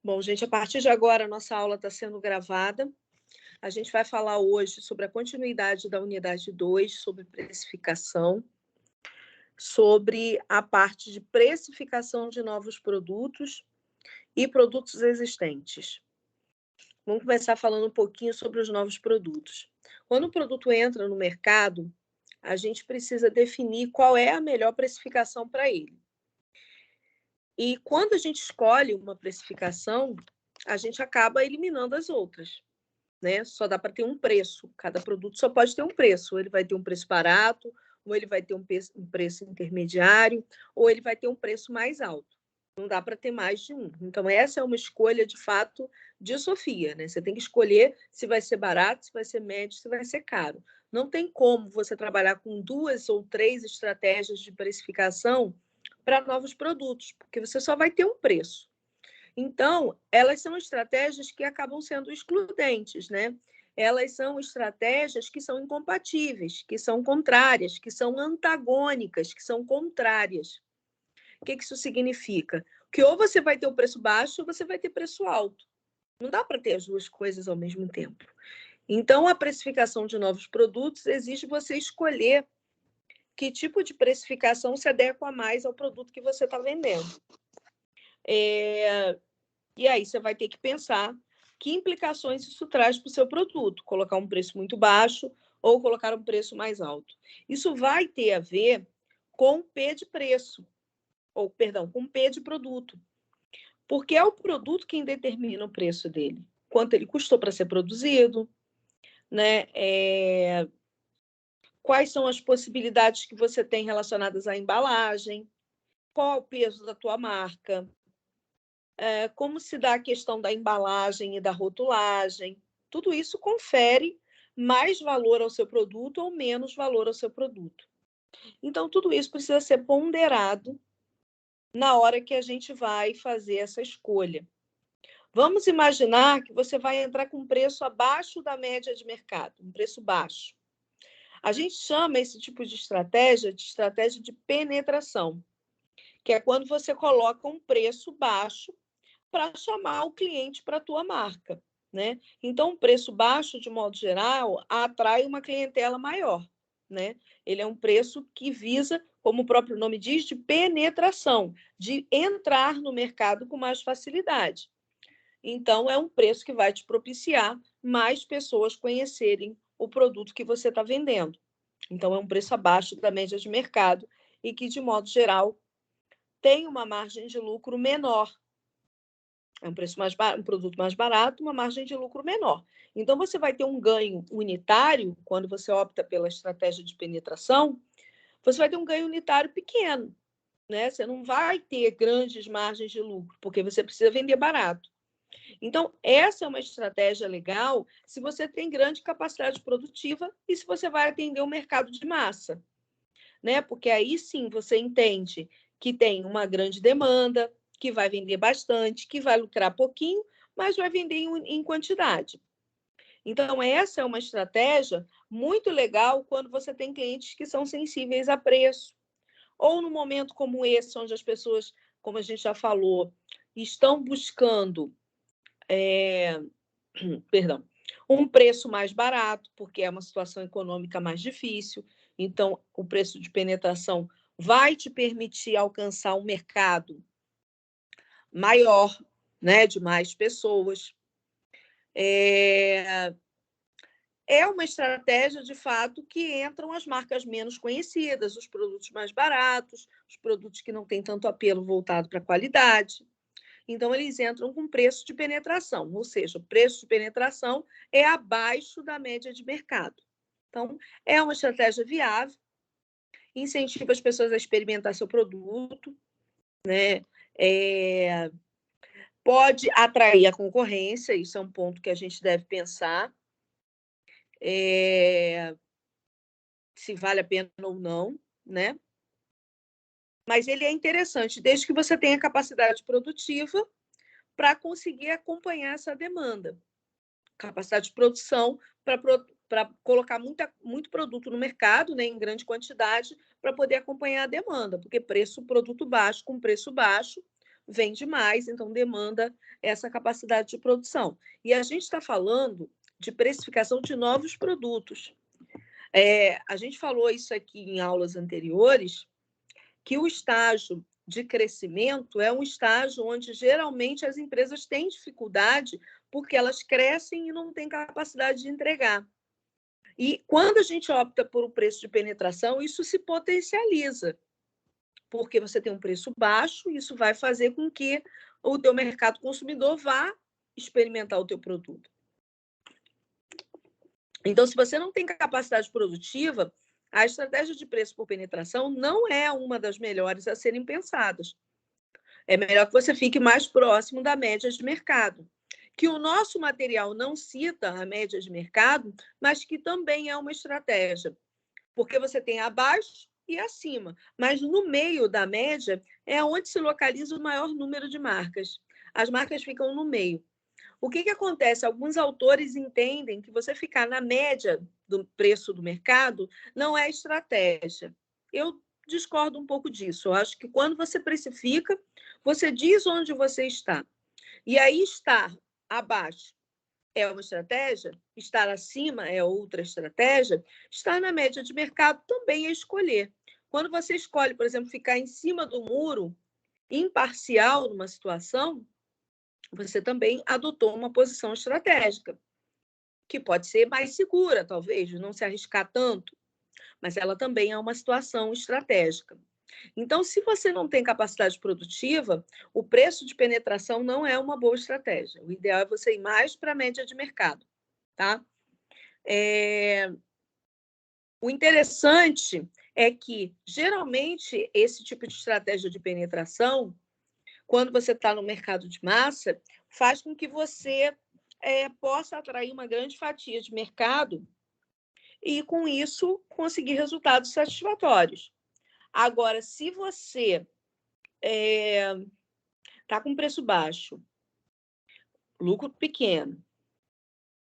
Bom, gente, a partir de agora, a nossa aula está sendo gravada. A gente vai falar hoje sobre a continuidade da unidade 2, sobre precificação, sobre a parte de precificação de novos produtos e produtos existentes. Vamos começar falando um pouquinho sobre os novos produtos. Quando o produto entra no mercado, a gente precisa definir qual é a melhor precificação para ele. E quando a gente escolhe uma precificação, a gente acaba eliminando as outras, né? Só dá para ter um preço. Cada produto só pode ter um preço. Ou ele vai ter um preço barato, ou ele vai ter um preço intermediário, ou ele vai ter um preço mais alto. Não dá para ter mais de um. Então, essa é uma escolha, de fato, de Sofia, né? Você tem que escolher se vai ser barato, se vai ser médio, se vai ser caro. Não tem como você trabalhar com 2 ou 3 estratégias de precificação para novos produtos, porque você só vai ter um preço. Então, elas são estratégias que acabam sendo excludentes, né? Elas são estratégias que são incompatíveis, que são contrárias, que são antagônicas, que são contrárias. O que isso significa? Que ou você vai ter o preço baixo ou você vai ter preço alto. Não dá para ter as duas coisas ao mesmo tempo. Então, a precificação de novos produtos exige você escolher que tipo de precificação se adequa mais ao produto que você está vendendo. E aí você vai ter que pensar que implicações isso traz para o seu produto, colocar um preço muito baixo ou colocar um preço mais alto. Isso vai ter a ver com P de preço, ou, perdão, com P de produto, porque é o produto quem determina o preço dele, quanto ele custou para ser produzido, né? Quais são as possibilidades que você tem relacionadas à embalagem, qual é o peso da tua marca, como se dá a questão da embalagem e da rotulagem. Tudo isso confere mais valor ao seu produto ou menos valor ao seu produto. Então, tudo isso precisa ser ponderado na hora que a gente vai fazer essa escolha. Vamos imaginar que você vai entrar com um preço abaixo da média de mercado, um preço baixo. A gente chama esse tipo de estratégia de penetração, que é quando você coloca um preço baixo para chamar o cliente para a tua marca, né? Então, o preço baixo, de modo geral, atrai uma clientela maior, né? Ele é um preço que visa, como o próprio nome diz, de penetração, de entrar no mercado com mais facilidade. Então, é um preço que vai te propiciar mais pessoas conhecerem o produto que você está vendendo. Então, é um preço abaixo da média de mercado e que, de modo geral, tem uma margem de lucro menor. É um preço mais barato, um produto mais barato, uma margem de lucro menor. Então, você vai ter um ganho unitário, quando você opta pela estratégia de penetração, você vai ter um ganho unitário pequeno, né? Você não vai ter grandes margens de lucro, porque você precisa vender barato. Então, essa é uma estratégia legal se você tem grande capacidade produtiva e se você vai atender o mercado de massa, né? Porque aí sim você entende que tem uma grande demanda, que vai vender bastante, que vai lucrar pouquinho, mas vai vender em quantidade. Então, essa é uma estratégia muito legal quando você tem clientes que são sensíveis a preço. Ou no momento como esse, onde as pessoas, como a gente já falou, estão buscando perdão, um preço mais barato, porque é uma situação econômica mais difícil. Então, o preço de penetração vai te permitir alcançar um mercado maior, né, de mais pessoas. É uma estratégia, de fato, que entram as marcas menos conhecidas, os produtos mais baratos, os produtos que não têm tanto apelo voltado para a qualidade. Então, eles entram com preço de penetração, ou seja, o preço de penetração é abaixo da média de mercado. Então, é uma estratégia viável, incentiva as pessoas a experimentar seu produto, né? Pode atrair a concorrência, isso é um ponto que a gente deve pensar, se vale a pena ou não, né? Mas ele é interessante, desde que você tenha capacidade produtiva para conseguir acompanhar essa demanda. Capacidade de produção para colocar muito produto no mercado, né, em grande quantidade, para poder acompanhar a demanda, porque produto baixo com preço baixo vende mais, então demanda essa capacidade de produção. E a gente está falando de precificação de novos produtos. A gente falou isso aqui em aulas anteriores, que o estágio de crescimento é um estágio onde geralmente as empresas têm dificuldade porque elas crescem e não têm capacidade de entregar. E quando a gente opta por um preço de penetração, isso se potencializa, porque você tem um preço baixo, isso vai fazer com que o teu mercado consumidor vá experimentar o teu produto. Então, se você não tem capacidade produtiva, a estratégia de preço por penetração não é uma das melhores a serem pensadas. É melhor que você fique mais próximo da média de mercado. Que o nosso material não cita a média de mercado, mas que também é uma estratégia. Porque você tem abaixo e acima. Mas no meio da média é onde se localiza o maior número de marcas. As marcas ficam no meio. O que acontece? Alguns autores entendem que você ficar na média do preço do mercado não é estratégia. Eu discordo um pouco disso. Eu acho que quando você precifica, você diz onde você está. E aí estar abaixo é uma estratégia, estar acima é outra estratégia, estar na média de mercado também é escolher. Quando você escolhe, por exemplo, ficar em cima do muro, imparcial numa situação, você também adotou uma posição estratégica, que pode ser mais segura, talvez, de não se arriscar tanto, mas ela também é uma situação estratégica. Então, se você não tem capacidade produtiva, o preço de penetração não é uma boa estratégia. O ideal é você ir mais para a média de mercado, tá? O interessante é que, geralmente, esse tipo de estratégia de penetração, quando você está no mercado de massa, faz com que você possa atrair uma grande fatia de mercado e, com isso, conseguir resultados satisfatórios. Agora, se você está com preço baixo, lucro pequeno,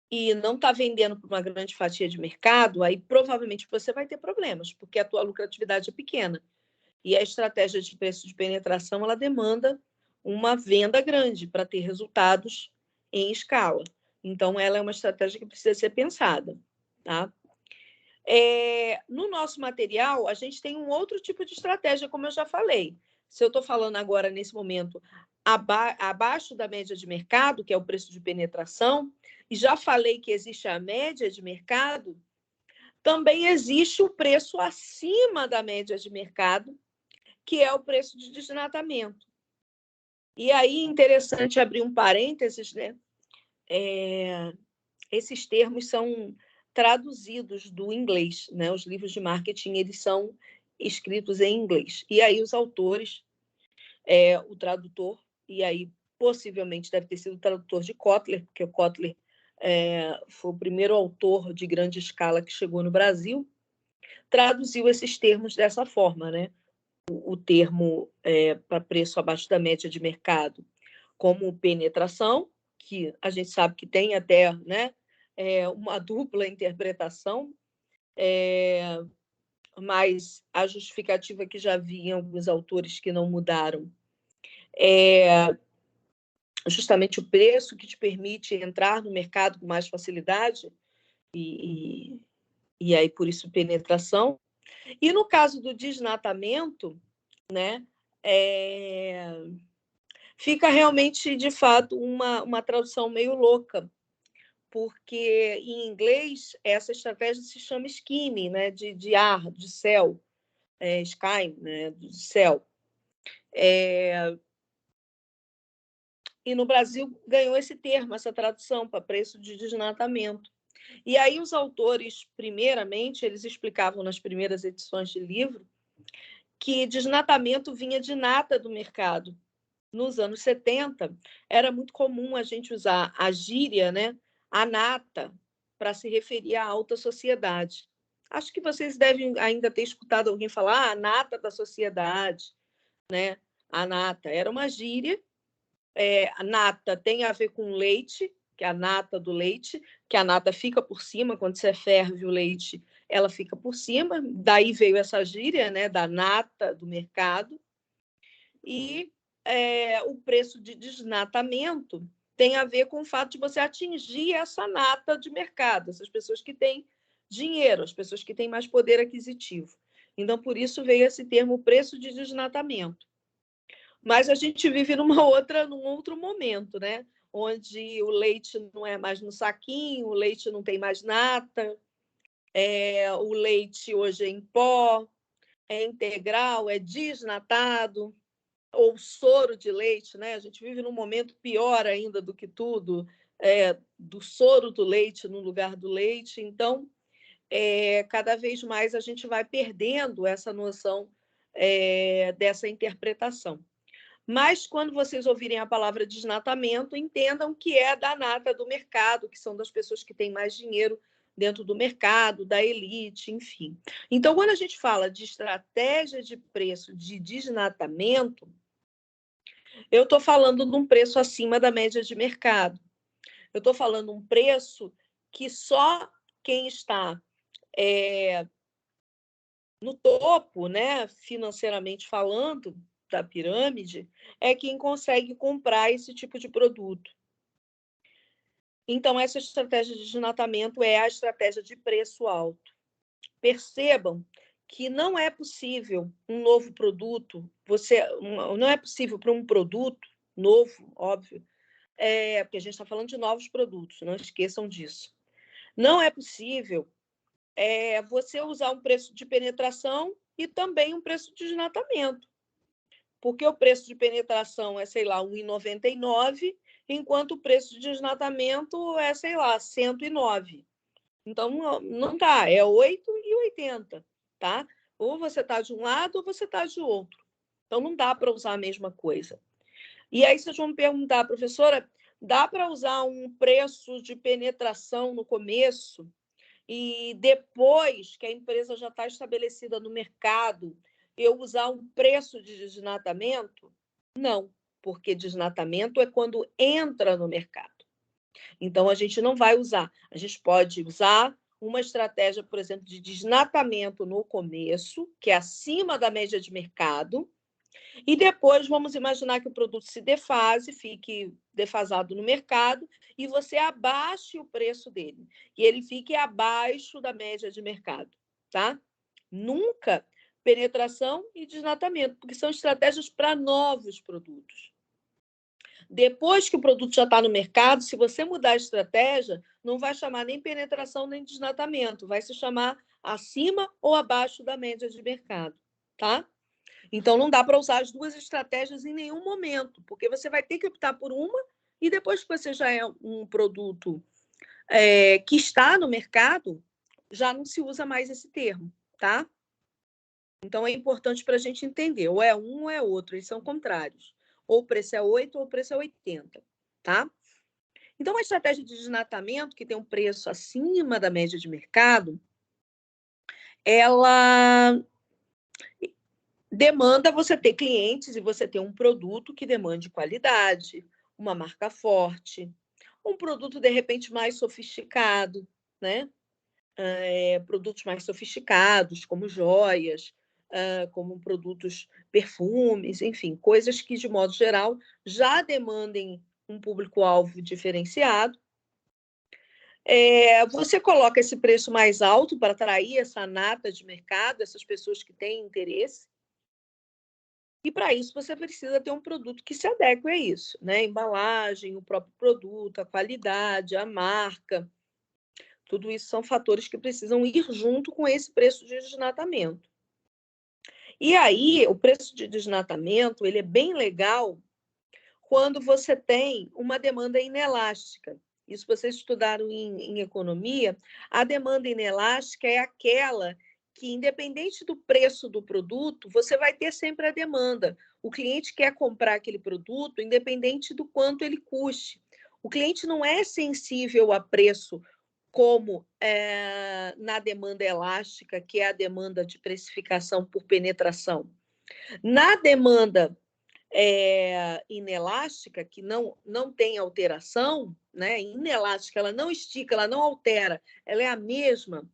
e não está vendendo para uma grande fatia de mercado, aí provavelmente você vai ter problemas, porque a tua lucratividade é pequena. E a estratégia de preço de penetração, ela demanda uma venda grande para ter resultados em escala. Então, ela é uma estratégia que precisa ser pensada. Tá? No nosso material, a gente tem um outro tipo de estratégia, como eu já falei. Se eu estou falando agora, nesse momento, abaixo da média de mercado, que é o preço de penetração, e já falei que existe a média de mercado, também existe o preço acima da média de mercado, que é o preço de desnatamento. E aí, interessante abrir um parênteses, né? Esses termos são traduzidos do inglês, né? Os livros de marketing, eles são escritos em inglês. E aí os autores, o tradutor, e aí possivelmente deve ter sido o tradutor de Kotler, porque o Kotler foi o primeiro autor de grande escala que chegou no Brasil, traduziu esses termos dessa forma, né? O termo para preço abaixo da média de mercado como penetração, que a gente sabe que tem até, né, uma dupla interpretação, mas a justificativa que já vi em alguns autores que não mudaram é justamente o preço que te permite entrar no mercado com mais facilidade, e aí por isso penetração. E no caso do desnatamento, né, fica realmente, de fato, uma tradução meio louca, porque em inglês essa estratégia se chama skimming, né, de ar, de céu, sky, né, do céu. E no Brasil ganhou esse termo, essa tradução para preço de desnatamento. E aí os autores, primeiramente, eles explicavam nas primeiras edições de livro que desnatamento vinha de nata do mercado. Nos anos 70, era muito comum a gente usar a gíria, né, a nata, para se referir à alta sociedade. Acho que vocês devem ainda ter escutado alguém falar a nata da sociedade, né? A nata era uma gíria. A nata tem a ver com leite, que é a nata do leite, que a nata fica por cima, quando você ferve o leite, ela fica por cima. Daí veio essa gíria, né, da nata do mercado. E o preço de desnatamento tem a ver com o fato de você atingir essa nata de mercado, essas pessoas que têm dinheiro, as pessoas que têm mais poder aquisitivo. Então, por isso veio esse termo preço de desnatamento. Mas a gente vive num outro momento, né? Onde o leite não é mais no saquinho, o leite não tem mais nata, o leite hoje é em pó, é integral, é desnatado, ou soro de leite, né? A gente vive num momento pior ainda do que tudo, do soro do leite no lugar do leite. Então, cada vez mais a gente vai perdendo essa noção dessa interpretação. Mas, quando vocês ouvirem a palavra desnatamento, entendam que é da nata do mercado, que são das pessoas que têm mais dinheiro dentro do mercado, da elite, enfim. Então, quando a gente fala de estratégia de preço de desnatamento, eu estou falando de um preço acima da média de mercado. Eu estou falando um preço que só quem está no topo, né, financeiramente falando, da pirâmide, é quem consegue comprar esse tipo de produto. Então, essa estratégia de desnatamento é a estratégia de preço alto. Percebam que não é possível um novo produto, não é possível para um produto novo, óbvio, porque a gente está falando de novos produtos, não esqueçam disso. Não é possível você usar um preço de penetração e também um preço de desnatamento. Porque o preço de penetração é, sei lá, R$ 1,99, enquanto o preço de desnatamento é, sei lá, R$ 109. Então, não dá, é 8,80, tá? Ou você está de um lado ou você está de outro. Então, não dá para usar a mesma coisa. E aí vocês vão me perguntar, professora, dá para usar um preço de penetração no começo e depois que a empresa já está estabelecida no mercado, eu usar um preço de desnatamento? Não, porque desnatamento é quando entra no mercado. Então, a gente não vai usar. A gente pode usar uma estratégia, por exemplo, de desnatamento no começo, que é acima da média de mercado, e depois vamos imaginar que o produto se defase, fique defasado no mercado, e você abaixe o preço dele, e ele fique abaixo da média de mercado, tá? Nunca penetração e desnatamento, porque são estratégias para novos produtos. Depois que o produto já está no mercado, se você mudar a estratégia, não vai chamar nem penetração nem desnatamento, vai se chamar acima ou abaixo da média de mercado, tá? Então, não dá para usar as duas estratégias em nenhum momento, porque você vai ter que optar por uma e depois que você já é um produto que está no mercado, já não se usa mais esse termo, tá? Então, é importante para a gente entender, ou é um ou é outro, eles são contrários. Ou o preço é 8 ou o preço é 80, tá? Então, a estratégia de desnatamento, que tem um preço acima da média de mercado, ela demanda você ter clientes e você ter um produto que demande qualidade, uma marca forte, um produto, de repente, mais sofisticado, né? Produtos mais sofisticados, como joias, como produtos, perfumes, enfim, coisas que, de modo geral, já demandem um público-alvo diferenciado. Você coloca esse preço mais alto para atrair essa nata de mercado, essas pessoas que têm interesse. E, para isso, você precisa ter um produto que se adeque a isso, né? A embalagem, o próprio produto, a qualidade, a marca. Tudo isso são fatores que precisam ir junto com esse preço de desnatamento. E aí, o preço de desnatamento, ele é bem legal quando você tem uma demanda inelástica. Isso vocês estudaram em economia. A demanda inelástica é aquela que, independente do preço do produto, você vai ter sempre a demanda. O cliente quer comprar aquele produto, independente do quanto ele custe. O cliente não é sensível a preço como na demanda elástica, que é a demanda de precificação por penetração. Na demanda inelástica, que não tem alteração, né? Inelástica, ela não estica, ela não altera, ela é a mesma,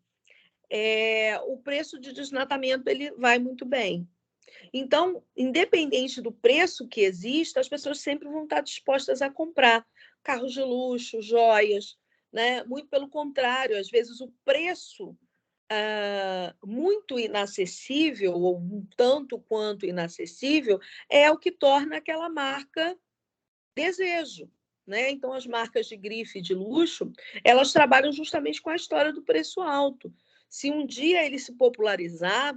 o preço de desnatamento ele vai muito bem. Então, independente do preço que exista, as pessoas sempre vão estar dispostas a comprar carros de luxo, joias, né? Muito pelo contrário, às vezes o preço muito inacessível, ou um tanto quanto inacessível, é o que torna aquela marca desejo. Né? Então, as marcas de grife de luxo, elas trabalham justamente com a história do preço alto. Se um dia ele se popularizar,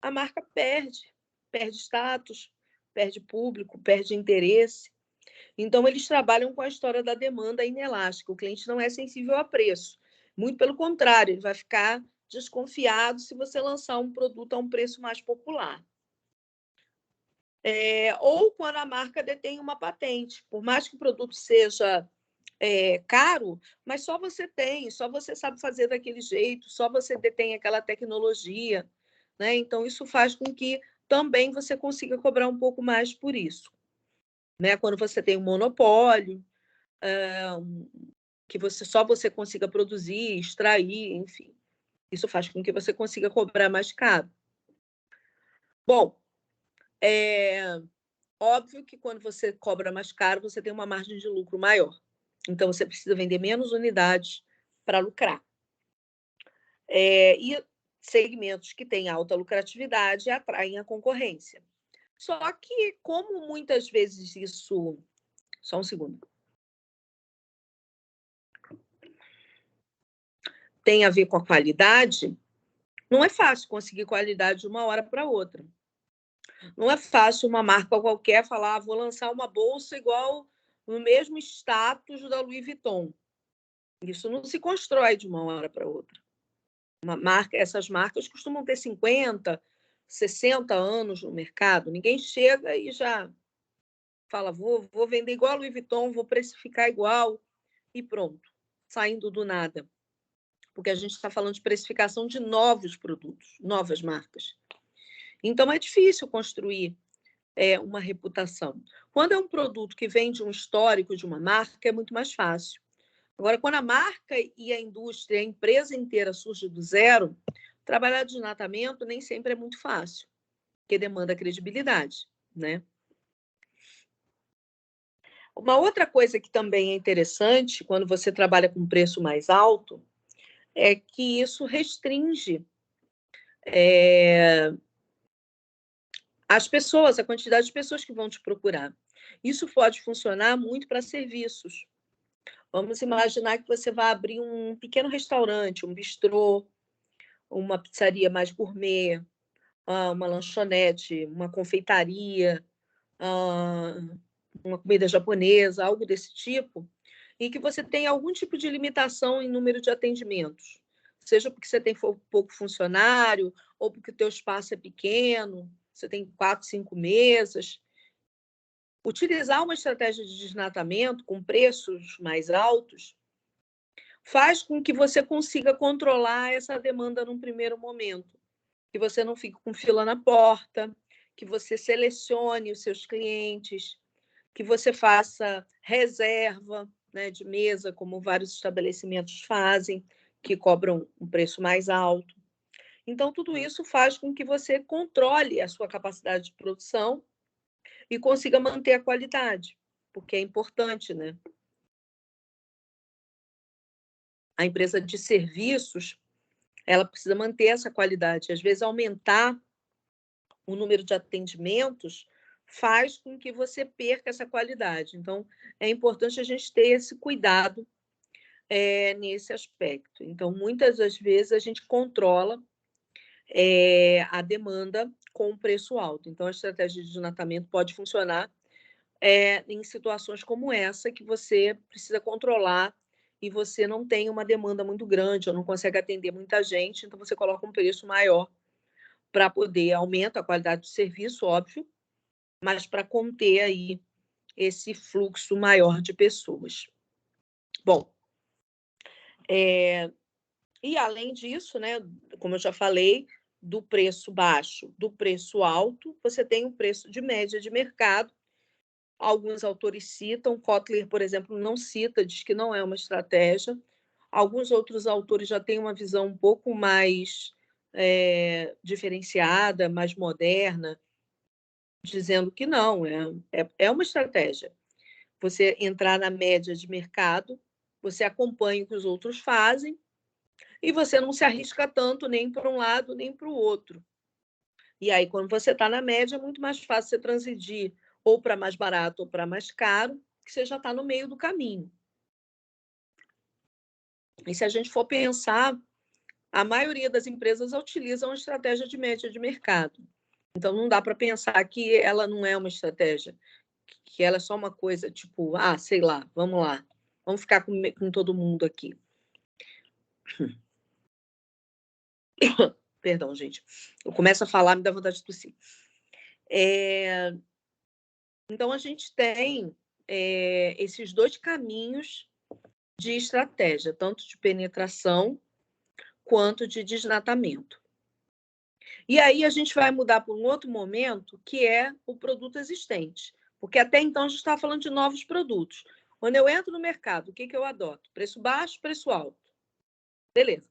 a marca perde status, perde público, perde interesse. Então, eles trabalham com a história da demanda inelástica. O cliente não é sensível a preço. Muito pelo contrário, ele vai ficar desconfiado se você lançar um produto a um preço mais popular. Ou quando a marca detém uma patente. Por mais que o produto seja caro, mas só você tem, só você sabe fazer daquele jeito, só você detém aquela tecnologia. Né? Então, isso faz com que também você consiga cobrar um pouco mais por isso. Né? Quando você tem um monopólio, que só você consiga produzir, extrair, enfim. Isso faz com que você consiga cobrar mais caro. Bom, óbvio que quando você cobra mais caro, você tem uma margem de lucro maior. Então, você precisa vender menos unidades para lucrar. E segmentos que têm alta lucratividade atraem a concorrência. Só que, como muitas vezes isso... Só um segundo. Tem a ver com a qualidade, não é fácil conseguir qualidade de uma hora para outra. Não é fácil uma marca qualquer falar, vou lançar uma bolsa igual no mesmo status da Louis Vuitton. Isso não se constrói de uma hora para outra. Essas marcas costumam ter 50, 60 anos no mercado. Ninguém chega e já fala, vou vender igual a Louis Vuitton, vou precificar igual e pronto, saindo do nada. Porque a gente está falando de precificação de novos produtos, novas marcas. Então, é difícil construir uma reputação. Quando é um produto que vem de um histórico de uma marca, é muito mais fácil. Agora, quando a marca e a indústria, a empresa inteira surge do zero, trabalhar de desnatamento nem sempre é muito fácil, porque demanda credibilidade, né? Uma outra coisa que também é interessante quando você trabalha com preço mais alto é que isso restringe as pessoas, a quantidade de pessoas que vão te procurar. Isso pode funcionar muito para serviços. Vamos imaginar que você vai abrir um pequeno restaurante, um bistrô, uma pizzaria mais gourmet, uma lanchonete, uma confeitaria, uma comida japonesa, algo desse tipo, em que você tem algum tipo de limitação em número de atendimentos. Seja porque você tem pouco funcionário, ou porque o teu espaço é pequeno, você tem 4, 5 mesas. Utilizar uma estratégia de desnatamento com preços mais altos faz com que você consiga controlar essa demanda num primeiro momento, que você não fique com fila na porta, que você selecione os seus clientes, que você faça reserva, né, de mesa, como vários estabelecimentos fazem, que cobram um preço mais alto. Então, tudo isso faz com que você controle a sua capacidade de produção e consiga manter a qualidade, porque é importante, né? A empresa de serviços, ela precisa manter essa qualidade. Às vezes, aumentar o número de atendimentos faz com que você perca essa qualidade. Então, é importante a gente ter esse cuidado nesse aspecto. Então, muitas das vezes, a gente controla a demanda com um preço alto. Então, a estratégia de desnatamento pode funcionar em situações como essa, que você precisa controlar e você não tem uma demanda muito grande, ou não consegue atender muita gente, então você coloca um preço maior para poder aumentar a qualidade do serviço, óbvio, mas para conter aí esse fluxo maior de pessoas. Bom, e além disso, né, como eu já falei, do preço baixo, do preço alto, você tem um preço de média de mercado. Alguns autores citam, Kotler, por exemplo, não cita, diz que não é uma estratégia. Alguns outros autores já têm uma visão um pouco mais diferenciada, mais moderna, dizendo que não, é uma estratégia. Você entrar na média de mercado, você acompanha o que os outros fazem e você não se arrisca tanto nem para um lado nem para o outro. E aí, quando você está na média, é muito mais fácil você transigir ou para mais barato ou para mais caro, que você já está no meio do caminho. E se a gente for pensar, a maioria das empresas utilizam a estratégia de média de mercado. Então, não dá para pensar que ela não é uma estratégia, que ela é só uma coisa tipo, sei lá, vamos ficar com todo mundo aqui. Perdão, gente. Eu começo a falar, me dá vontade de tossir. Então, a gente tem esses dois caminhos de estratégia, tanto de penetração quanto de desnatamento. E aí a gente vai mudar para um outro momento, que é o produto existente. Porque até então a gente estava falando de novos produtos. Quando eu entro no mercado, o que eu adoto? Preço baixo, preço alto. Beleza.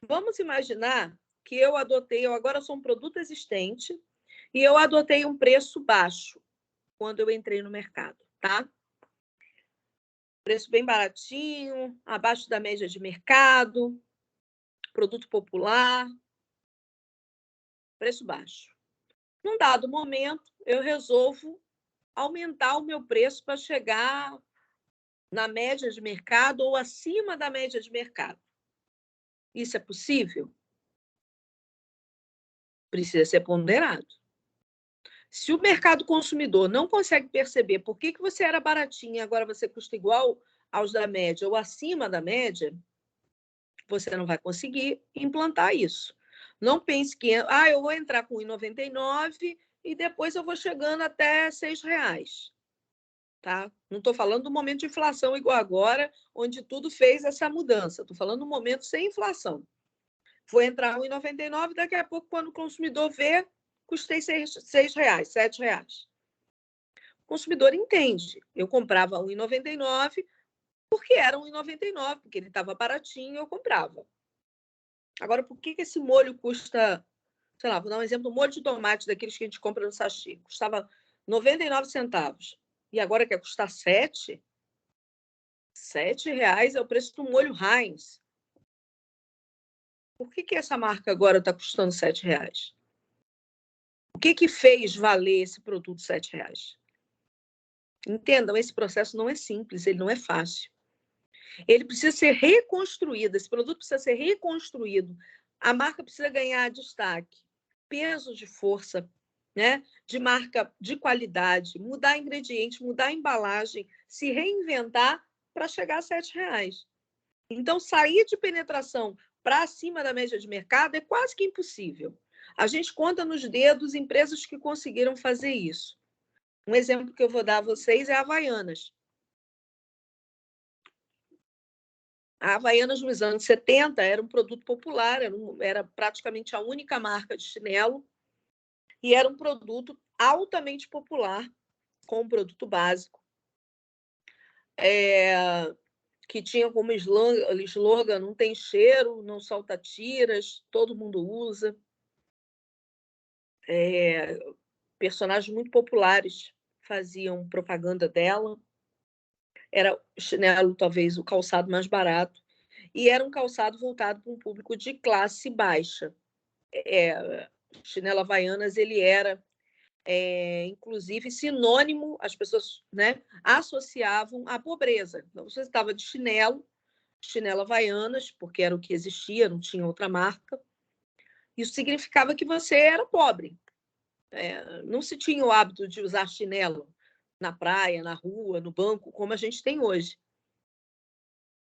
Vamos imaginar que eu agora sou um produto existente e eu adotei um preço baixo quando eu entrei no mercado, tá? Preço bem baratinho, abaixo da média de mercado, produto popular, preço baixo. Num dado momento, eu resolvo aumentar o meu preço para chegar na média de mercado ou acima da média de mercado. Isso é possível? Precisa ser ponderado. Se o mercado consumidor não consegue perceber por que você era baratinho e agora você custa igual aos da média ou acima da média, você não vai conseguir implantar isso. Não pense que eu vou entrar com R$1,99 e depois eu vou chegando até R$6. Tá? Não estou falando do momento de inflação igual agora, onde tudo fez essa mudança. Estou falando do momento sem inflação. Vou entrar R$1,99, daqui a pouco, quando o consumidor vê, custei R$6, R$7. O consumidor entende. Eu comprava R$1,99 porque era R$1,99, porque ele estava baratinho e eu comprava. Agora, por que esse molho custa, sei lá, vou dar um exemplo, molho de tomate daqueles que a gente compra no sachê, custava 99 centavos e agora quer custar 7? R$7 é o preço do molho Heinz. Por que essa marca agora está custando R$7? O que fez valer esse produto R$7? Entendam, esse processo não é simples, ele não é fácil. Ele precisa ser reconstruído, esse produto precisa ser reconstruído. A marca precisa ganhar destaque, peso de força, né? De marca de qualidade, mudar ingredientes, mudar embalagem, se reinventar para chegar a R$7. Então, sair de penetração para acima da média de mercado é quase que impossível. A gente conta nos dedos empresas que conseguiram fazer isso. Um exemplo que eu vou dar a vocês é a Havaianas. A Havaianas, nos anos 70, era um produto popular, era praticamente a única marca de chinelo, e era um produto altamente popular, com um produto básico, que tinha como slogan: não tem cheiro, não solta tiras, todo mundo usa. Personagens muito populares faziam propaganda dela. Era o chinelo, talvez, o calçado mais barato. E era um calçado voltado para um público de classe baixa. Chinelo Havaianas, ele era, inclusive, sinônimo, as pessoas, né, associavam à pobreza. Então, você estava de chinelo Havaianas, porque era o que existia, não tinha outra marca. Isso significava que você era pobre. Não se tinha o hábito de usar chinelo na praia, na rua, no banco, como a gente tem hoje.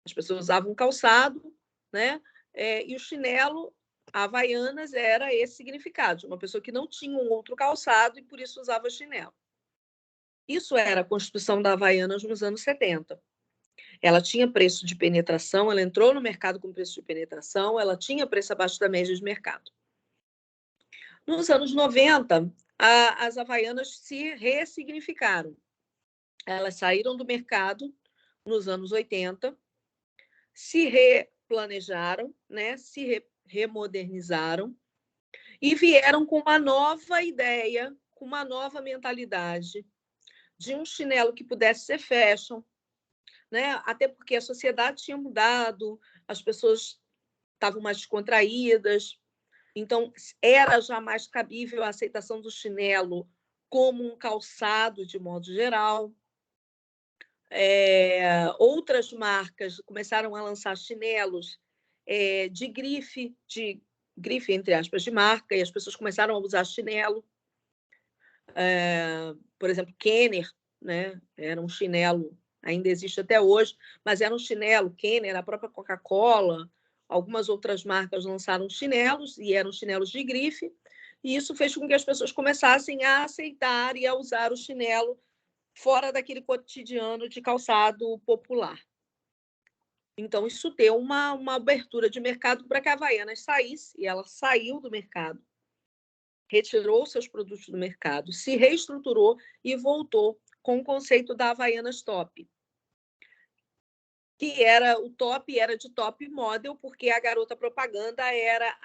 As pessoas usavam calçado, né? E o chinelo Havaianas era esse significado, de uma pessoa que não tinha um outro calçado e por isso usava chinelo. Isso era a constituição da Havaianas nos anos 70. Ela tinha preço de penetração, ela entrou no mercado com preço de penetração, ela tinha preço abaixo da média de mercado. Nos anos 90, as Havaianas se ressignificaram. Elas saíram do mercado nos anos 80, se replanejaram, né? Se remodernizaram e vieram com uma nova ideia, com uma nova mentalidade de um chinelo que pudesse ser fashion, né? Até porque a sociedade tinha mudado, as pessoas estavam mais descontraídas, então era já mais cabível a aceitação do chinelo como um calçado de modo geral. Outras marcas começaram a lançar chinelos de grife entre aspas, de marca, e as pessoas começaram a usar chinelo. Por exemplo, Kenner, né? Era um chinelo, ainda existe até hoje, mas era um chinelo, Kenner, a própria Coca-Cola, algumas outras marcas lançaram chinelos, e eram chinelos de grife, e isso fez com que as pessoas começassem a aceitar e a usar o chinelo fora daquele cotidiano de calçado popular. Então, isso deu uma abertura de mercado para que a Havaianas saísse, e ela saiu do mercado, retirou seus produtos do mercado, se reestruturou e voltou com o conceito da Havaianas Top, que era o top, era de top model, porque a garota propaganda era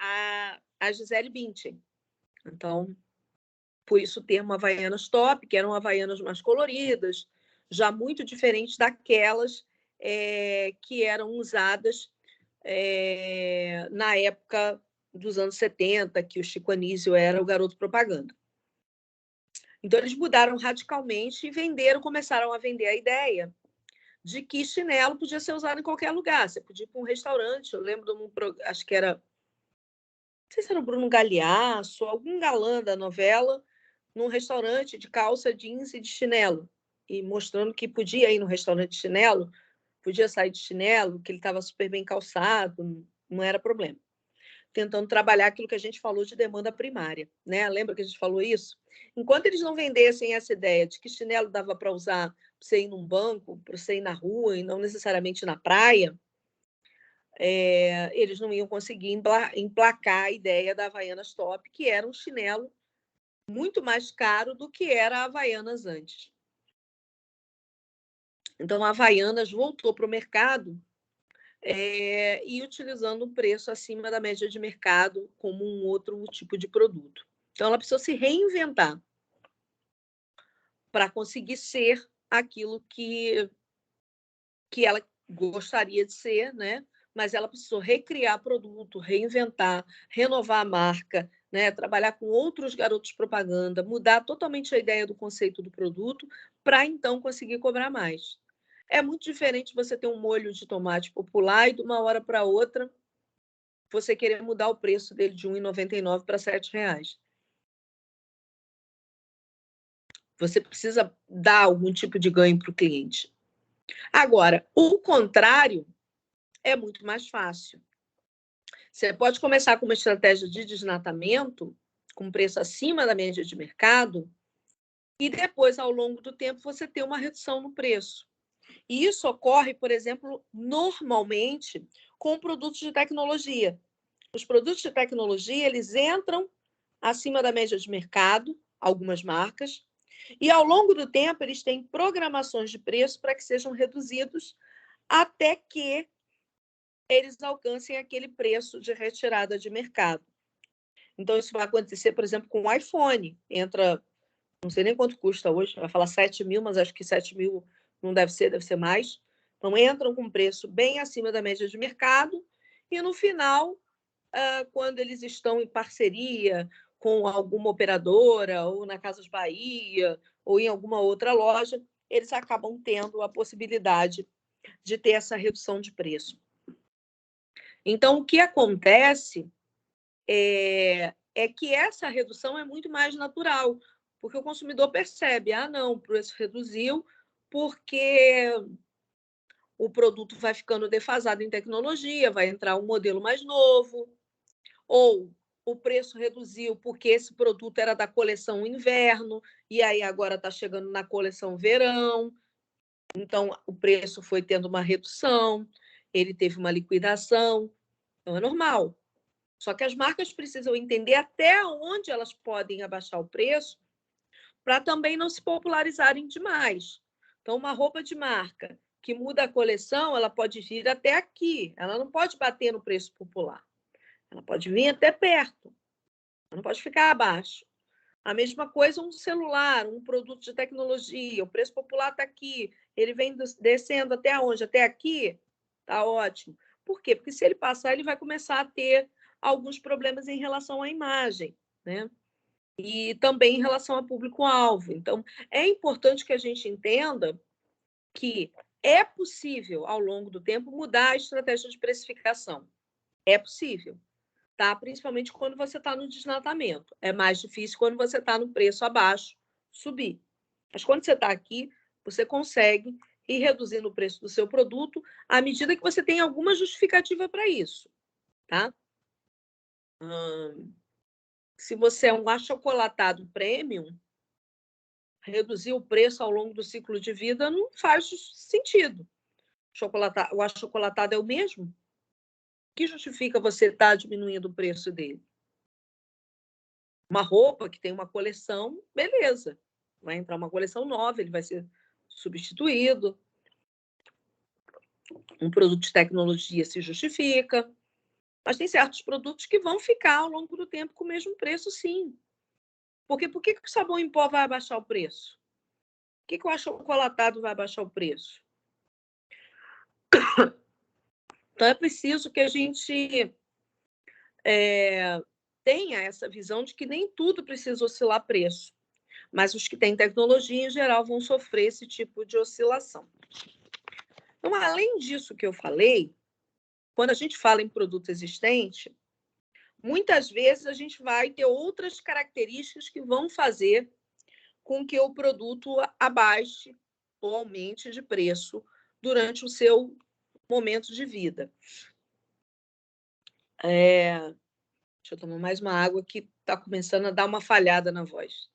a Gisele Bündchen. Então, por isso o termo Havaianas Top, que eram Havaianas mais coloridas, já muito diferentes daquelas que eram usadas na época dos anos 70, que o Chico Anísio era o garoto propaganda. Então, eles mudaram radicalmente e começaram a vender a ideia de que chinelo podia ser usado em qualquer lugar. Você podia ir para um restaurante, eu lembro de acho que era, não sei se era o Bruno Galhaço, algum galã da novela, num restaurante de calça jeans e de chinelo, e mostrando que podia ir no restaurante de chinelo, podia sair de chinelo, que ele estava super bem calçado, não era problema. Tentando trabalhar aquilo que a gente falou de demanda primária, né? Lembra que a gente falou isso? Enquanto eles não vendessem essa ideia de que chinelo dava para usar para você ir num banco, para você ir na rua e não necessariamente na praia, eles não iam conseguir emplacar a ideia da Havaianas Top, que era um chinelo muito mais caro do que era a Havaianas antes. Então, a Havaianas voltou para o mercado e utilizando um preço acima da média de mercado como um outro tipo de produto. Então, ela precisou se reinventar para conseguir ser aquilo que ela gostaria de ser, né? Mas ela precisou recriar produto, reinventar, renovar a marca, né? Trabalhar com outros garotos propaganda, mudar totalmente a ideia do conceito do produto para então conseguir cobrar mais. É muito diferente você ter um molho de tomate popular e de uma hora para outra você querer mudar o preço dele de R$ 1,99 para R$ 7. Você precisa dar algum tipo de ganho para o cliente. Agora, o contrário é muito mais fácil. Você pode começar com uma estratégia de desnatamento, com preço acima da média de mercado, e depois, ao longo do tempo, você ter uma redução no preço. E isso ocorre, por exemplo, normalmente com produtos de tecnologia. Os produtos de tecnologia, eles entram acima da média de mercado, algumas marcas, e ao longo do tempo eles têm programações de preço para que sejam reduzidos até que eles alcancem aquele preço de retirada de mercado. Então, isso vai acontecer, por exemplo, com o iPhone. Entra, não sei nem quanto custa hoje, vai falar 7 mil, mas acho que 7 mil não deve ser mais. Então, entram com preço bem acima da média de mercado e, no final, quando eles estão em parceria com alguma operadora, ou na Casas Bahia, ou em alguma outra loja, eles acabam tendo a possibilidade de ter essa redução de preço. Então, o que acontece é que essa redução é muito mais natural, porque o consumidor percebe, não, o preço reduziu porque o produto vai ficando defasado em tecnologia, vai entrar um modelo mais novo, ou o preço reduziu porque esse produto era da coleção inverno e aí agora está chegando na coleção verão, então o preço foi tendo uma redução, ele teve uma liquidação, então é normal. Só que as marcas precisam entender até onde elas podem abaixar o preço para também não se popularizarem demais. Então, uma roupa de marca que muda a coleção, ela pode vir até aqui, ela não pode bater no preço popular, ela pode vir até perto. não pode ficar abaixo. A mesma coisa um celular, um produto de tecnologia, o preço popular está aqui, ele vem descendo até onde? Até aqui? Está ótimo. Por quê? Porque se ele passar, ele vai começar a ter alguns problemas em relação à imagem, né? E também em relação ao público-alvo. Então, é importante que a gente entenda que é possível, ao longo do tempo, mudar a estratégia de precificação. É possível, tá? Principalmente quando você está no desnatamento. É mais difícil quando você está no preço abaixo, subir. Mas quando você está aqui, você consegue ir reduzindo o preço do seu produto à medida que você tem alguma justificativa para isso, tá? Se você é um achocolatado premium, reduzir o preço ao longo do ciclo de vida não faz sentido. O achocolatado é o mesmo? O que justifica você estar diminuindo o preço dele? Uma roupa que tem uma coleção, beleza. Vai entrar uma coleção nova, ele vai ser substituído. Um produto de tecnologia se justifica. Mas tem certos produtos que vão ficar ao longo do tempo com o mesmo preço, sim. Porque por que o sabão em pó vai abaixar o preço? Por que o achocolatado vai abaixar o preço? Então, é preciso que a gente tenha essa visão de que nem tudo precisa oscilar preço, mas os que têm tecnologia, em geral, vão sofrer esse tipo de oscilação. Então, além disso que eu falei, quando a gente fala em produto existente, muitas vezes a gente vai ter outras características que vão fazer com que o produto abaixe ou aumente de preço durante o seu momento de vida. Deixa eu tomar mais uma água que está começando a dar uma falhada na voz.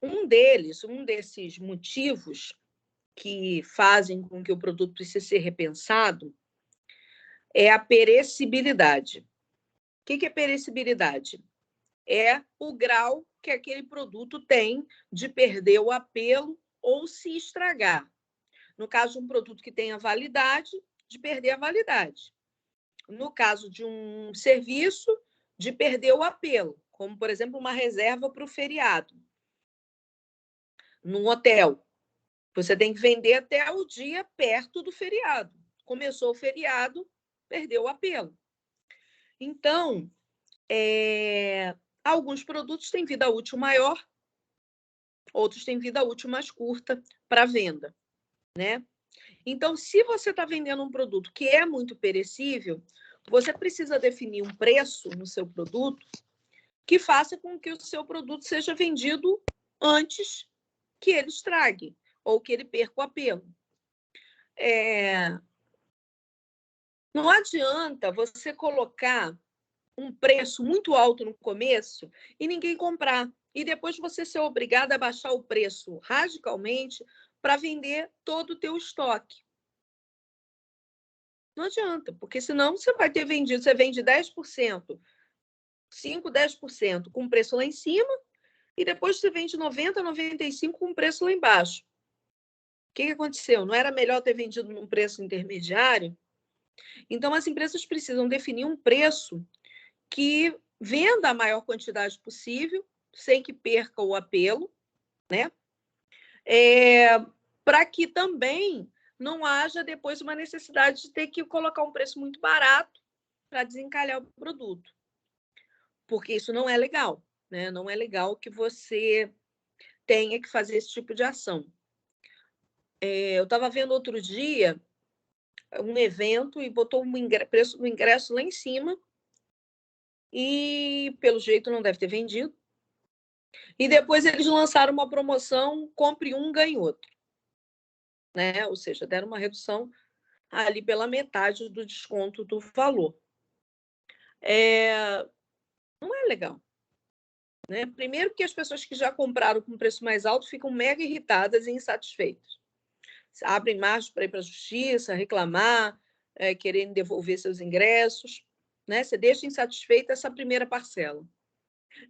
Um desses motivos que fazem com que o produto precise ser repensado é a perecibilidade. O que é perecibilidade? É o grau que aquele produto tem de perder o apelo ou se estragar. No caso de um produto que tenha validade, de perder a validade. No caso de um serviço, de perder o apelo, como, por exemplo, uma reserva para o feriado. Num hotel, você tem que vender até o dia perto do feriado. Começou o feriado, perdeu o apelo. Então, alguns produtos têm vida útil maior, outros têm vida útil mais curta para venda, né? Então, se você está vendendo um produto que é muito perecível, você precisa definir um preço no seu produto que faça com que o seu produto seja vendido antes que ele estrague ou que ele perca o apelo. Não adianta você colocar um preço muito alto no começo e ninguém comprar. E depois você ser obrigado a baixar o preço radicalmente para vender todo o teu estoque. Não adianta, porque senão você vai ter vendido, você vende 10%, 5%, 10% com preço lá em cima, e depois você vende 90%, 95% com preço lá embaixo. O que aconteceu? Não era melhor ter vendido num preço intermediário? Então, as empresas precisam definir um preço que venda a maior quantidade possível, sem que perca o apelo, né? Para que também não haja depois uma necessidade de ter que colocar um preço muito barato para desencalhar o produto. Porque isso não é legal, né? Não é legal que você tenha que fazer esse tipo de ação. Eu estava vendo outro dia um evento e botou o preço do ingresso lá em cima e, pelo jeito, não deve ter vendido. E depois eles lançaram uma promoção, compre um, ganhe outro. Né? Ou seja, deram uma redução ali pela metade do desconto do valor. Não é legal. Né? Primeiro que as pessoas que já compraram com preço mais alto ficam mega irritadas e insatisfeitas. Abrem margem para ir para a justiça, reclamar, querendo devolver seus ingressos. Né? Você deixa insatisfeita essa primeira parcela.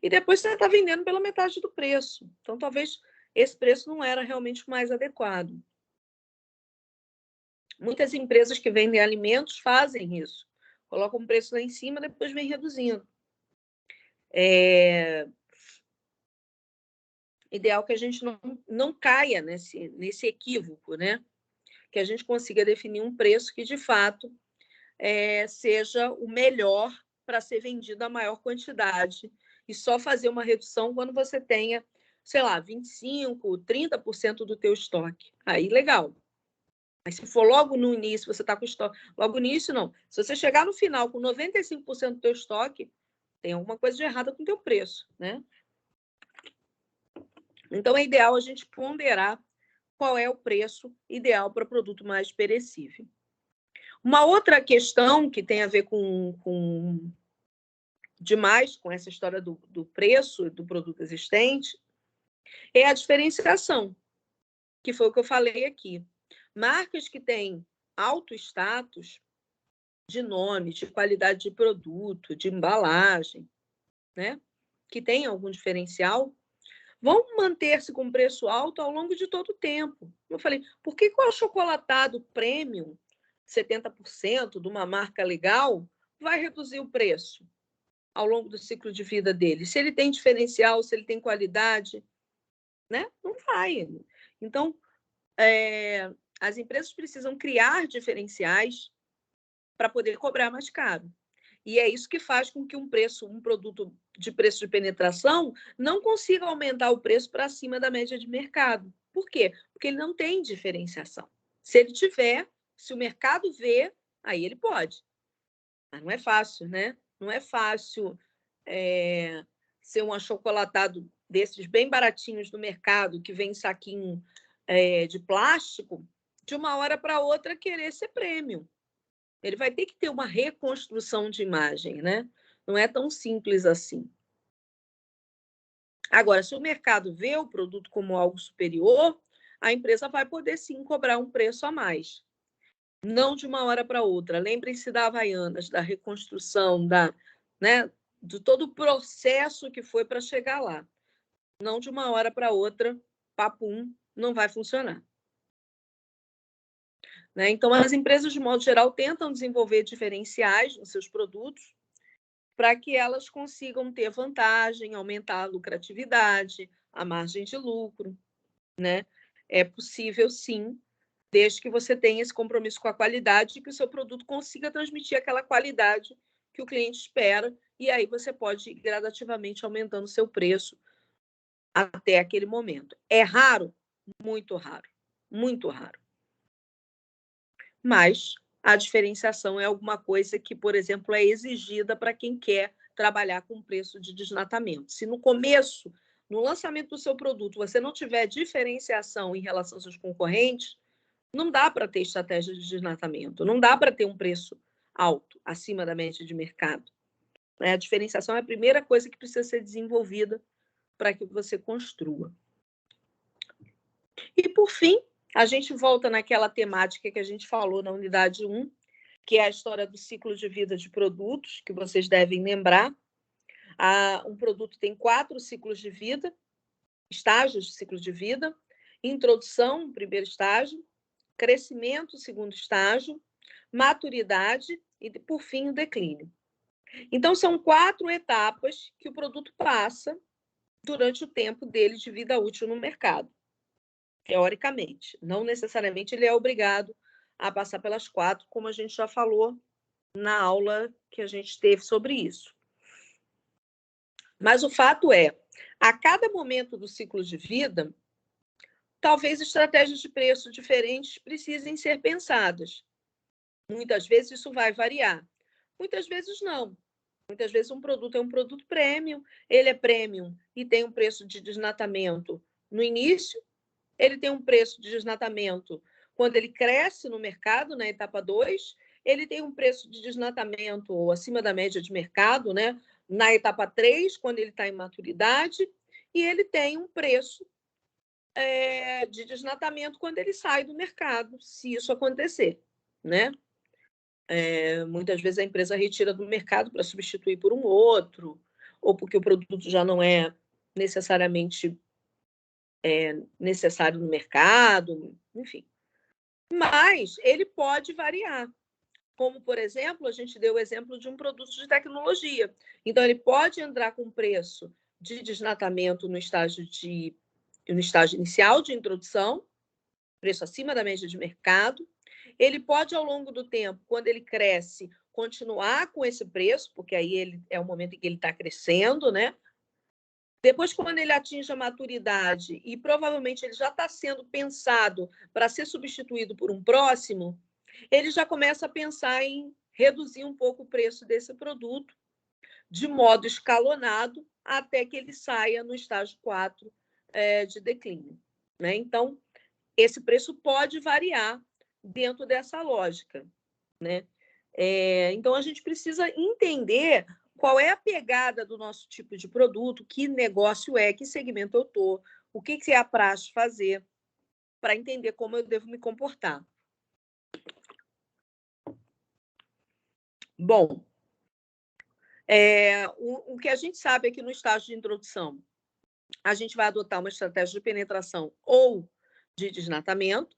E depois você está vendendo pela metade do preço. Então, talvez esse preço não era realmente o mais adequado. Muitas empresas que vendem alimentos fazem isso. Colocam um preço lá em cima, depois vem reduzindo. É ideal que a gente não caia nesse equívoco, né? Que a gente consiga definir um preço que, de fato, seja o melhor para ser vendido a maior quantidade e só fazer uma redução quando você tenha, sei lá, 25%, 30% do teu estoque. Aí, legal. Mas se for logo no início, você está com estoque... Logo no início, não. Se você chegar no final com 95% do teu estoque, tem alguma coisa de errada com o teu preço, né? Então, é ideal a gente ponderar qual é o preço ideal para produto mais perecível. Uma outra questão que tem a ver demais com essa história do preço do produto existente é a diferenciação, que foi o que eu falei aqui. Marcas que têm alto status de nome, de qualidade de produto, de embalagem, né? Que tem algum diferencial, vão manter-se com preço alto ao longo de todo o tempo. Eu falei, por que o achocolatado premium, 70% de uma marca legal, vai reduzir o preço ao longo do ciclo de vida dele? Se ele tem diferencial, se ele tem qualidade, né? Não vai. Então, as empresas precisam criar diferenciais para poder cobrar mais caro. E é isso que faz com que um produto de preço de penetração não consiga aumentar o preço para cima da média de mercado. Por quê? Porque ele não tem diferenciação. Se ele tiver, se o mercado vê, aí ele pode. Mas não é fácil, né? Não é fácil ser um achocolatado desses bem baratinhos no mercado, que vem em saquinho de plástico, de uma hora para outra querer ser premium. Ele vai ter que ter uma reconstrução de imagem, né? Não é tão simples assim. Agora, se o mercado vê o produto como algo superior, a empresa vai poder sim cobrar um preço a mais. Não de uma hora para outra. Lembrem-se da Havaianas, da reconstrução, né, de todo o processo que foi para chegar lá. Não de uma hora para outra, papum, não vai funcionar. Né? Então, as empresas, de modo geral, tentam desenvolver diferenciais nos seus produtos para que elas consigam ter vantagem, aumentar a lucratividade, a margem de lucro. Né? É possível, sim, desde que você tenha esse compromisso com a qualidade e que o seu produto consiga transmitir aquela qualidade que o cliente espera, e aí você pode ir gradativamente aumentando o seu preço até aquele momento. É raro? Muito raro. Muito raro. Mas a diferenciação é alguma coisa que, por exemplo, é exigida para quem quer trabalhar com preço de desnatamento. Se no começo, no lançamento do seu produto, você não tiver diferenciação em relação aos seus concorrentes, não dá para ter estratégia de desnatamento, não dá para ter um preço alto, acima da média de mercado. A diferenciação é a primeira coisa que precisa ser desenvolvida para que você construa. E, por fim, a gente volta naquela temática que a gente falou na unidade 1, que é a história do ciclo de vida de produtos, que vocês devem lembrar. Um produto tem 4 ciclos de vida, estágios de ciclo de vida: introdução, primeiro estágio; crescimento, segundo estágio; maturidade e, por fim, o declínio. Então, são 4 etapas que o produto passa durante o tempo dele de vida útil no mercado, teoricamente. Não necessariamente ele é obrigado a passar pelas 4, como a gente já falou na aula que a gente teve sobre isso. Mas o fato é, a cada momento do ciclo de vida, talvez estratégias de preço diferentes precisem ser pensadas. Muitas vezes isso vai variar, muitas vezes não. Muitas vezes um produto é um produto premium, ele é premium e tem um preço de desnatamento no início, ele tem um preço de desnatamento quando ele cresce no mercado, na etapa 2, ele tem um preço de desnatamento acima da média de mercado, né, na etapa 3, quando ele está em maturidade, e ele tem um preço de desnatamento quando ele sai do mercado, se isso acontecer, né? Muitas vezes a empresa retira do mercado para substituir por um outro, ou porque o produto já não é necessariamente necessário no mercado, enfim. Mas ele pode variar. Como, por exemplo, a gente deu o exemplo de um produto de tecnologia. Então, ele pode entrar com preço de desnatamento no estágio inicial de introdução, preço acima da média de mercado. Ele pode, ao longo do tempo, quando ele cresce, continuar com esse preço, porque aí é o momento em que ele está crescendo, né? Depois, quando ele atinge a maturidade e provavelmente ele já está sendo pensado para ser substituído por um próximo, ele já começa a pensar em reduzir um pouco o preço desse produto, de modo escalonado, até que ele saia no estágio 4 de declínio, né? Então, esse preço pode variar dentro dessa lógica, né? Então, a gente precisa entender qual é a pegada do nosso tipo de produto, que negócio é, que segmento eu estou, o que é a praxe fazer, para entender como eu devo me comportar. Bom, o que a gente sabe é que no estágio de introdução, a gente vai adotar uma estratégia de penetração ou de desnatamento.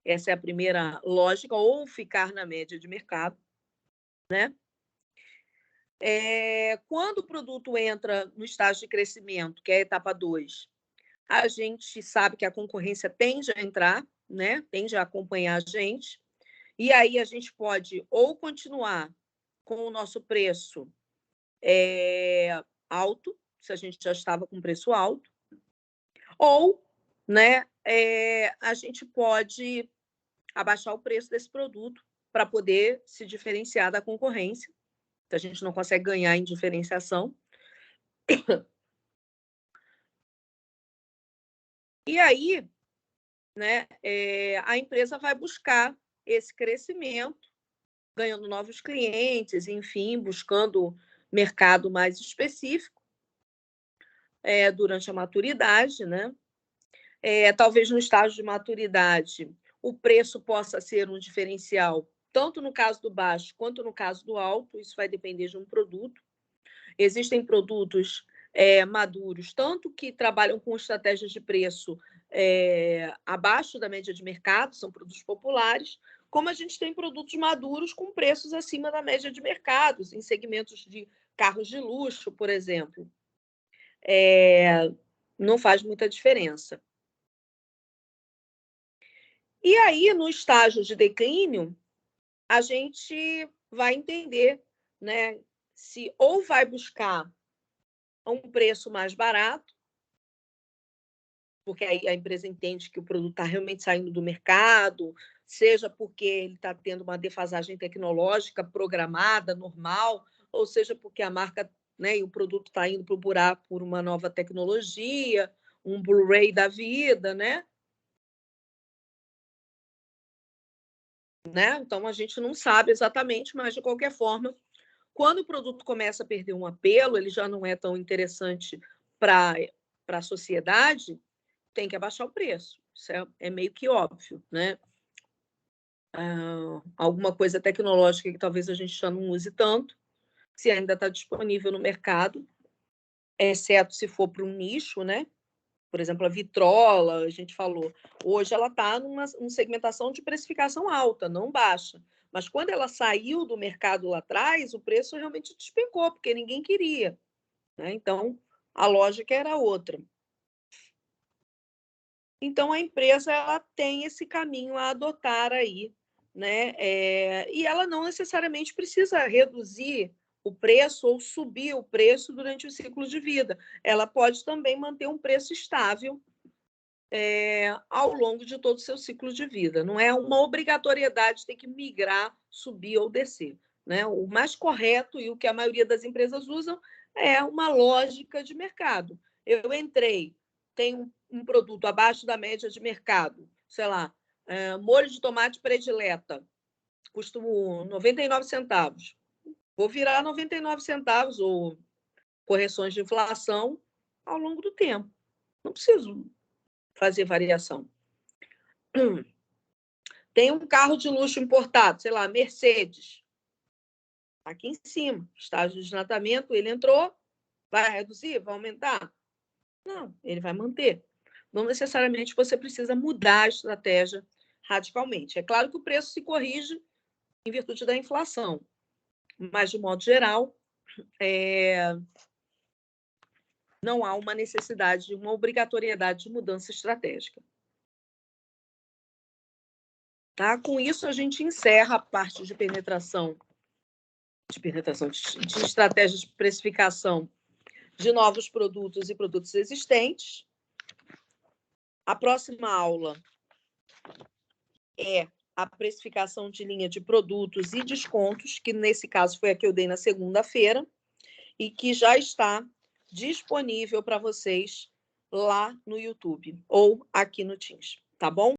Essa é a primeira lógica, ou ficar na média de mercado, né? Quando o produto entra no estágio de crescimento, que é a etapa 2, a gente sabe que a concorrência tende a entrar, né? Tende a acompanhar a gente, e aí a gente pode ou continuar com o nosso preço alto, se a gente já estava com preço alto, ou, né, a gente pode abaixar o preço desse produto para poder se diferenciar da concorrência, se a gente não consegue ganhar em diferenciação. E aí, né, a empresa vai buscar esse crescimento, ganhando novos clientes, enfim, buscando mercado mais específico durante a maturidade, né? Talvez no estágio de maturidade o preço possa ser um diferencial, tanto no caso do baixo quanto no caso do alto, isso vai depender de um produto. Existem produtos maduros, tanto que trabalham com estratégias de preço abaixo da média de mercado, são produtos populares, como a gente tem produtos maduros com preços acima da média de mercado, em segmentos de carros de luxo, por exemplo. Não faz muita diferença. E aí, no estágio de declínio, a gente vai entender, né, se ou vai buscar um preço mais barato, porque aí a empresa entende que o produto está realmente saindo do mercado, seja porque ele está tendo uma defasagem tecnológica programada, normal, ou seja porque a marca, né, e o produto está indo procurar por uma nova tecnologia, um Blu-ray da vida, né? Então, a gente não sabe exatamente, mas, de qualquer forma, quando o produto começa a perder um apelo, ele já não é tão interessante para a sociedade, tem que abaixar o preço. Isso é meio que óbvio, né? Alguma coisa tecnológica que talvez a gente já não use tanto, se ainda está disponível no mercado, exceto se for para um nicho, né? Por exemplo, a vitrola, a gente falou, hoje ela está numa segmentação de precificação alta, não baixa. Mas quando ela saiu do mercado lá atrás, o preço realmente despencou, porque ninguém queria, né? Então, a lógica era outra. Então, a empresa ela tem esse caminho a adotar aí, né? E ela não necessariamente precisa reduzir o preço ou subir o preço durante o ciclo de vida. Ela pode também manter um preço estável ao longo de todo o seu ciclo de vida. Não é uma obrigatoriedade ter que migrar, subir ou descer, né? O mais correto e o que a maioria das empresas usam é uma lógica de mercado. Eu entrei, tem um produto abaixo da média de mercado, sei lá, molho de tomate predileta, custa 99 centavos. Vou virar 99 centavos ou correções de inflação ao longo do tempo. Não preciso fazer variação. Tem um carro de luxo importado, sei lá, Mercedes. Aqui em cima, estágio de desnatamento, ele entrou, vai reduzir, vai aumentar? Não, ele vai manter. não necessariamente você precisa mudar a estratégia radicalmente. É claro que o preço se corrige em virtude da inflação, mas, de modo geral, não há uma necessidade, uma obrigatoriedade de mudança estratégica. Tá? Com isso, a gente encerra a parte de penetração, de estratégias de precificação de novos produtos e produtos existentes. A próxima aula é a precificação de linha de produtos e descontos, que nesse caso foi a que eu dei na segunda-feira, e que já está disponível para vocês lá no YouTube ou aqui no Teams, tá bom?